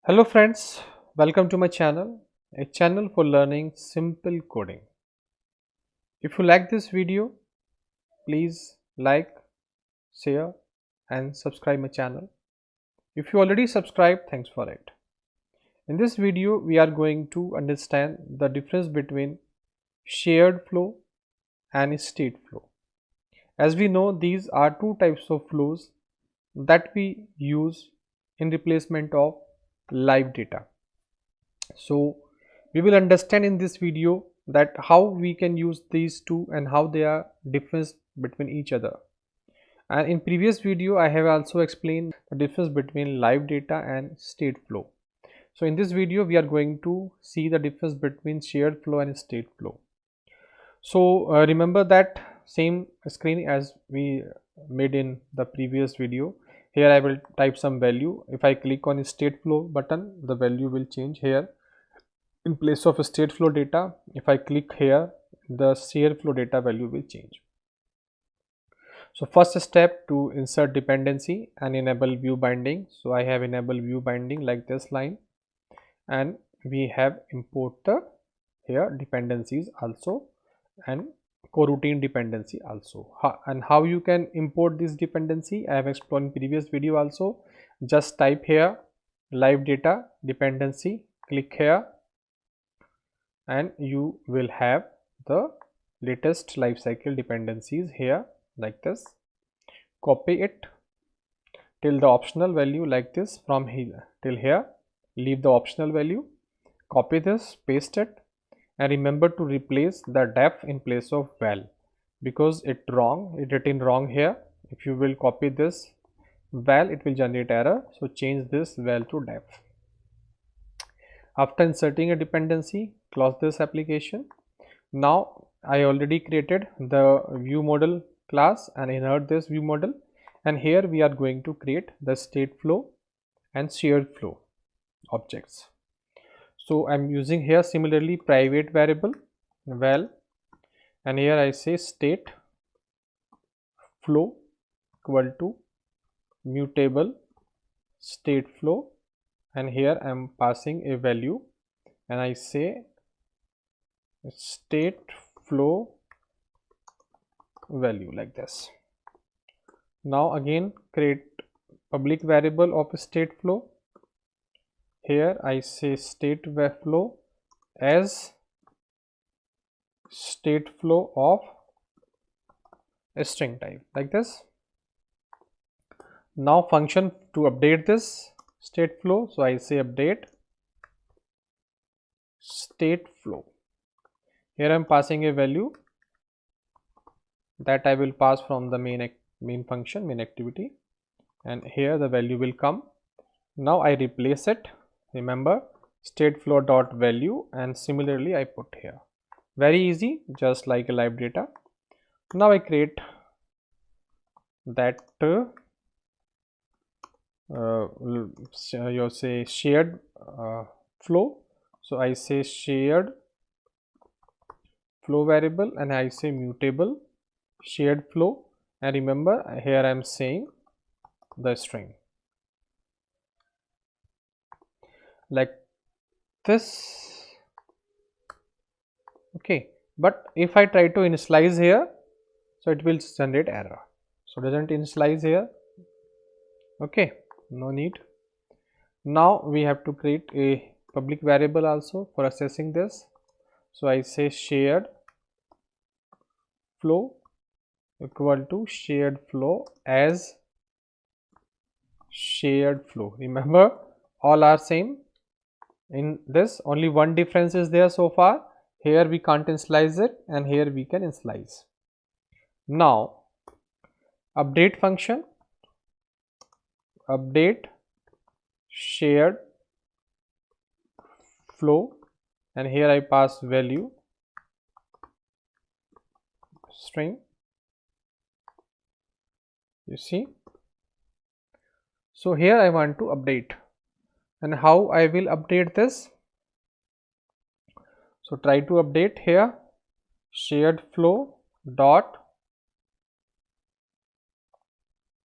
Hello friends, welcome to my channel, a channel for learning simple coding. If you like this video, please like, share and subscribe my channel. If you already subscribed, thanks for it. In this video, we are going to understand the difference between shared flow and state flow. As we know, these are two types of flows that we use in replacement of live data. So we will understand in this video that how we can use these two and how they are different between each other. And in previous video I have also explained the difference between live data and state flow. So in this video we are going to see the difference between shared flow and state flow. So remember that same screen as we made in the previous video. Here I will type some value. If I click on state flow button, the value will change. Here in place of state flow data, if I click here, the shared flow data value will change. So first step, to insert dependency and enable view binding. So I have enabled view binding like this line, and we have import the here dependencies also and coroutine dependency also. And how you can import this dependency, I have explained in previous video also. Just type here live data dependency, click here, and you will have the latest lifecycle dependencies here like this. Copy it till the optional value like this, from here till here, leave the optional value, copy this, paste it, and remember to replace the def in place of val, because it written wrong here. If you will copy this val, it will generate error, so change this val to def. After inserting a dependency, close this application. Now I already created the view model class and inherit this view model, and here we are going to create the state flow and shared flow objects. So I'm using here similarly private variable val, and here I say state flow equal to mutable state flow, and here I'm passing a value and I say state flow value like this. Now again create public variable of state flow. Here I say state flow as state flow of a string type like this. Now function to update this state flow, so I say update state flow. Here I am passing a value that I will pass from the main function, main activity, and here the value will come. Now I replace it, remember state flow dot value, and similarly I put here. Very easy, just like a live data. Now I create that you say shared flow, so I say shared flow variable and I say mutable shared flow, and remember here I am saying the string like this. Okay, but if I try to initialize here, so it will generate error, so doesn't initialize here. Okay, no need. Now we have to create a public variable also for accessing this, so I say shared flow equal to shared flow as shared flow. Remember all are same. In this only one difference is there so far. Here we can't initialize it and here we can initialize. Now update function, update shared flow, and here I pass value string, you see. So here I want to update, and how I will update this? So try to update here shared flow dot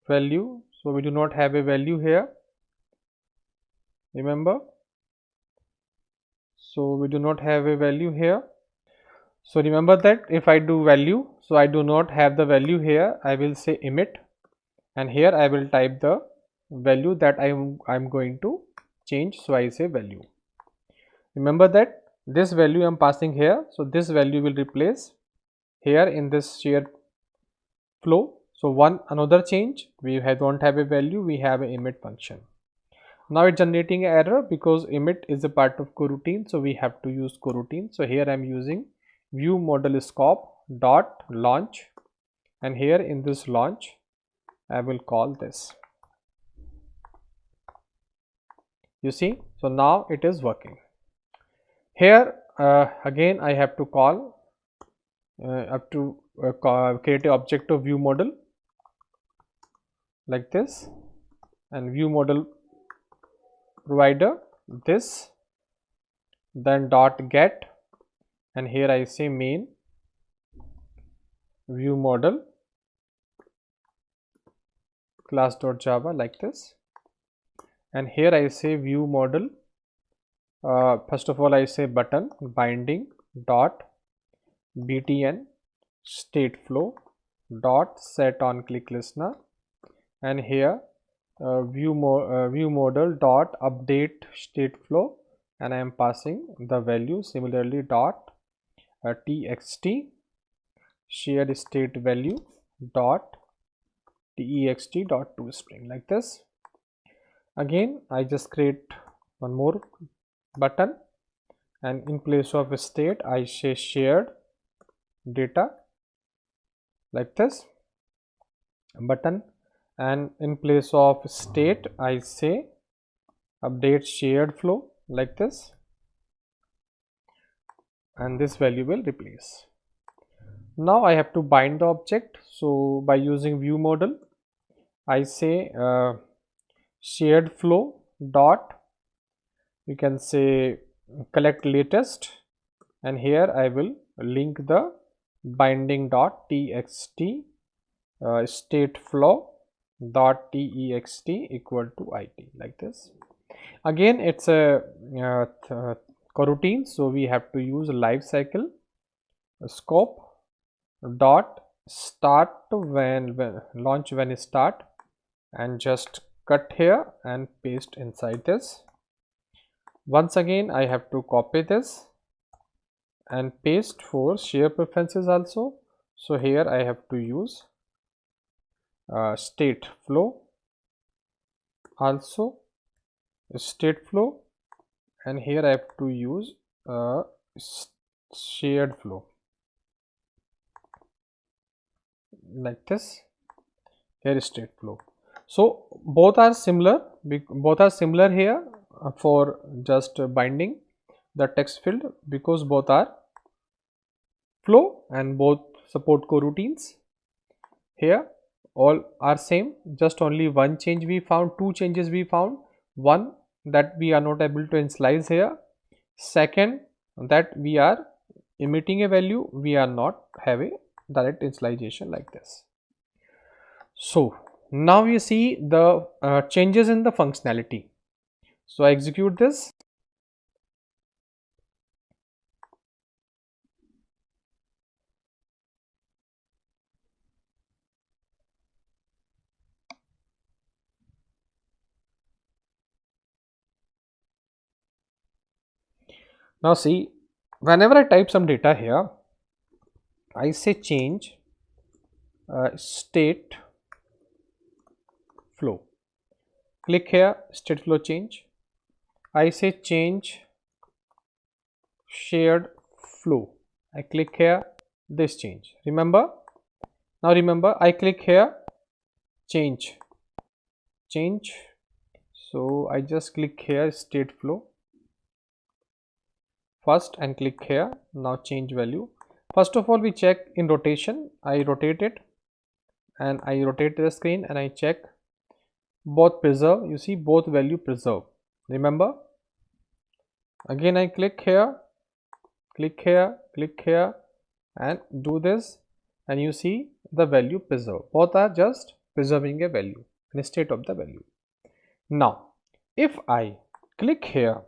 value, so we do not have a value here, remember. So we do not have a value here. So remember that if I do value, so I do not have the value here, I will say emit, and here I will type the value that I'm going to change. So I say value. Remember that this value I'm passing here, so this value will replace here in this shared flow. So another change, don't have a value, we have an emit function. Now it's generating an error because emit is a part of coroutine, so we have to use coroutine. So here I'm using view model scope dot launch, and here in this launch I will call this. You see, so now it is working. Here again I have to call create an object of view model like this, and view model provider this, then dot get, and here I say main view model class.java like this, and here I say view model. First of all I say button binding dot btn state flow dot set on click listener, and here view model dot update state flow, and I am passing the value similarly dot txt shared state value dot text dot toString like this. Again I just create one more button, and in place of state I say shared data like this button, and in place of state I say update shared flow like this, and this value will replace. Now I have to bind the object. So by using view model I say shared flow dot, you can say collect latest, and here I will link the binding dot txt state flow dot text equal to it like this. Again it's a coroutine, so we have to use life cycle scope dot start when launch when start, and just cut here and paste inside this. Once again I have to copy this and paste for share preferences also. So here I have to use state flow, also state flow, and here I have to use shared flow like this. Here is state flow. So both are similar here for just binding the text field, because both are flow and both support coroutines. Here all are same, just only one change we found, two changes we found. One, that we are not able to initialize here. Second, that we are emitting a value, we are not have a direct initialization like this. So now you see the changes in the functionality. So I execute this. Now see, whenever I type some data here, I say change state flow. Click here, state flow change. I say change shared flow. I click here, this change. Remember? Now remember, I click here, change. So I just click here, state flow first, and click here. Now change value. First of all, we check in rotation. I rotate it, and I rotate the screen, and I check both preserve. You see both value preserve. Remember? Again I click here, and do this, and you see the value preserve. Both are just preserving a value instead of the value. Now if I click here,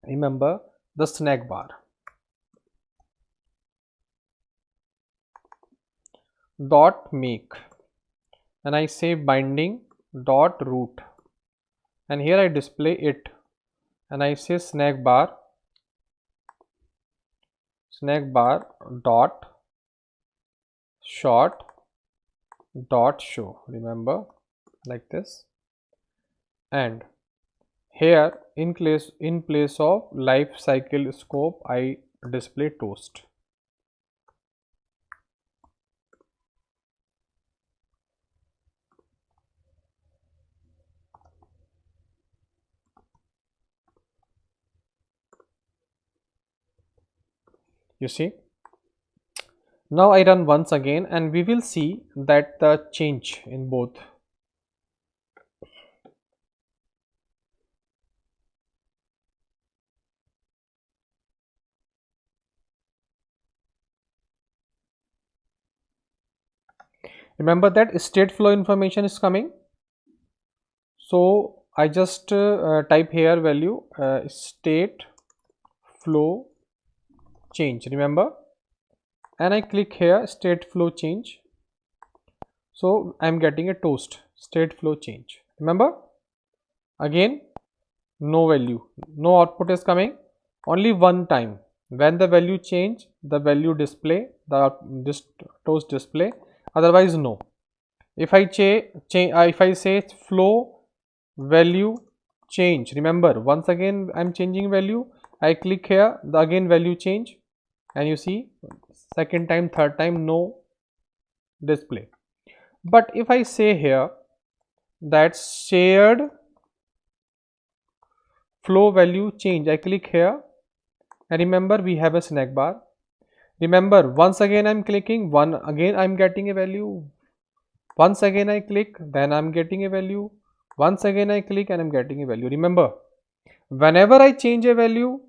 remember the snack bar, dot make, and I say binding dot root, and here I display it, and I say snack bar dot short dot show, remember, like this. And here in place of life cycle scope, I display toast. You see, now I run once again and we will see that the change in both. Remember that state flow information is coming. So I just type here value state flow change, remember, and I click here state flow change. So I am getting a toast state flow change, remember. Again, no value, no output is coming, only one time when the value change, the value display, this toast display, otherwise no. If I if I say flow value change, remember once again I'm changing value, I click here, the again value change, and you see second time, third time, no display. But if I say here that shared flow value change, I click here, and remember we have a snack bar. Remember once again I'm clicking, one again I'm getting a value, once again I click, then I'm getting a value, once again I click and I'm getting a value. Remember, whenever I change a value,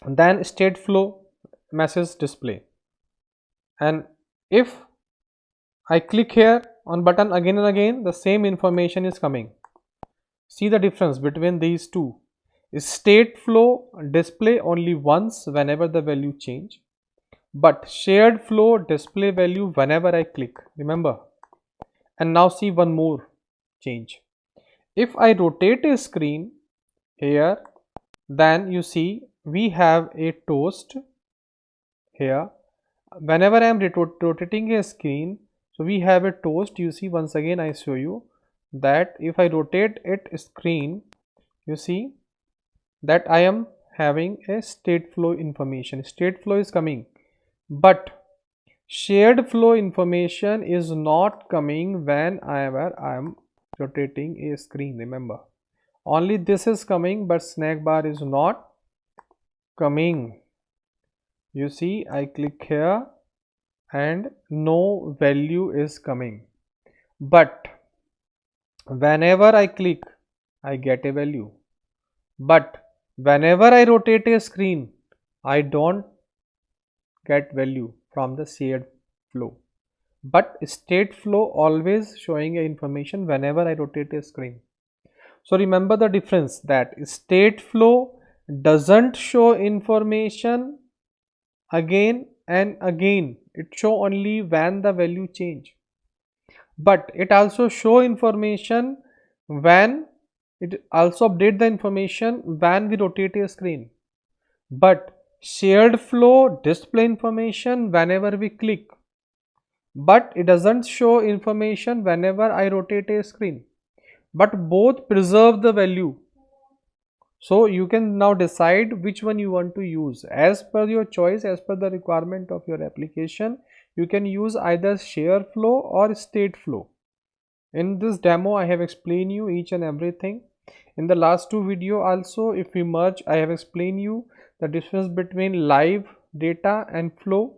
then state flow message display, and if I click here on button again and again, the same information is coming. See the difference between these two. State flow display only once whenever the value change, but shared flow display value whenever I click, remember. And now see one more change. If I rotate a screen here, then you see we have a toast here. Whenever I am rotating a screen, so we have a toast. You see, once again I show you that if I rotate it screen, you see that I am having a state flow information. State flow is coming, but shared flow information is not coming whenever I am rotating a screen, remember. Only this is coming, but snack bar is not coming. You see, I click here and no value is coming, but whenever I click, I get a value. But whenever I rotate a screen, I don't get value from the shared flow. But state flow always showing a information whenever I rotate a screen. So remember the difference, that state flow doesn't show information again and again. It show only when the value change, but it also show information when it also update the information when we rotate a screen. But shared flow display information whenever we click, but it doesn't show information whenever I rotate a screen, but both preserve the value. So you can now decide which one you want to use as per your choice, as per the requirement of your application. You can use either share flow or state flow. In this demo I have explained you each and everything. In the last two video also, if we merge, I have explained you the difference between live data and flow.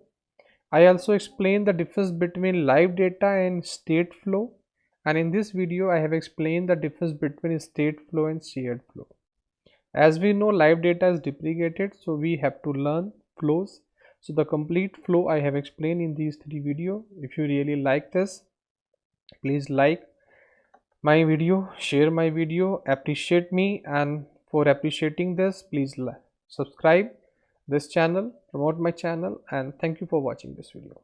I also explained the difference between live data and state flow, and in this video I have explained the difference between state flow and shared flow. As we know, live data is deprecated, so we have to learn flows. So the complete flow I have explained in these three videos. If you really like this, please like, my video, share my video, appreciate me, and for appreciating this, please subscribe this channel, promote my channel, and thank you for watching this video.